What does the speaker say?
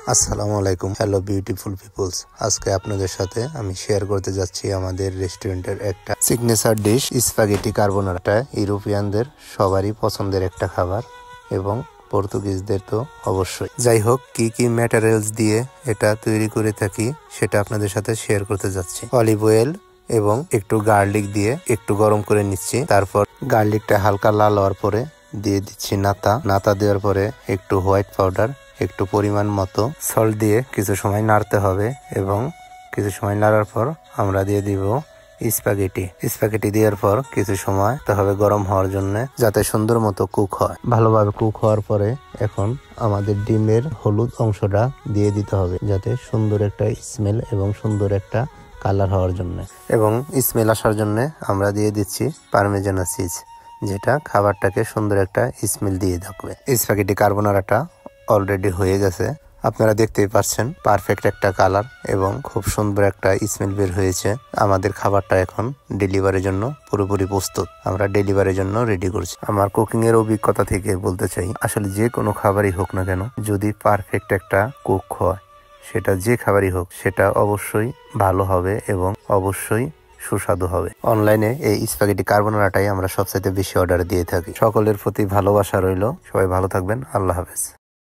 আসসালামু আলাইকুম। Hello beautiful people's, আজকে আপনাদের সাথে আমি শেয়ার করতে যাচ্ছি আমাদের রেস্টুরেন্টের একটা সিগনেচার ডিশ স্প্যাগেটি কার্বোনারা। ইউরোপিয়ানদের সবারই পছন্দের একটা খাবার এবং পর্তুগিজদের তো অবশ্যই। যাই হোক, কি কি ম্যাটেরিয়ালস দিয়ে এটা তৈরি করে থাকি সেটা আপনাদের সাথে শেয়ার করতে যাচ্ছি। অলিভ অয়েল এবং একটু গার্লিক দিয়ে একটু গরম করে নিচ্ছি। তারপর গার্লিকটা হালকা লাল হওয়ার পরে দিয়ে দিচ্ছি নাতা দেওয়ার পরে একটু হোয়াইট পাউডার, একটু পরিমাণ মতো সল্ট দিয়ে কিছু সময় নাড়তে হবে এবং কিছু সময় নাড়ার পর আমরা দিয়ে দিব স্প্যাগেটি দেওয়ার পর কিছু সময় হবে গরম হওয়ার জন্য, যাতে সুন্দর মতো কুক হয়। ভালোভাবে কুক হওয়ার পরে এখন আমাদের ডিমের হলুদ অংশটা দিয়ে দিতে হবে, যাতে সুন্দর একটা স্মেল এবং সুন্দর একটা কালার হওয়ার জন্য, এবং স্মেল আসার জন্য আমরা দিয়ে দিচ্ছি পারমেজানো চিজ, যেটা খাবারটাকে সুন্দর একটা স্মেল দিয়ে থাকবে। স্প্যাগেটি কার্বোনারাটা অলরেডি হয়ে গেছে, আপনারা দেখতেই পাচ্ছেন পারফেক্ট একটা কালার এবং খুব সুন্দর একটা স্মেল বের হয়েছে। আমাদের খাবারটা এখন ডেলিভারির জন্য পুরোপুরি প্রস্তুত, আমরা ডেলিভারির জন্য রেডি করছি। আমার কুকিং এর অভিজ্ঞতা থেকে বলতে চাই, আসলে যে কোনো খাবারই হোক না কেন, যদি পারফেক্ট একটা কুক হয়, সেটা যে খাবারই হোক সেটা অবশ্যই ভালো হবে এবং অবশ্যই সুস্বাদু হবে। অনলাইনে এই স্প্যাগেটি কার্বোনারাটাই আমরা সবচেয়ে বেশি অর্ডার দিয়ে থাকি। সকলের প্রতি ভালোবাসা রইল, সবাই ভালো থাকবেন, আল্লাহ হাফেজ।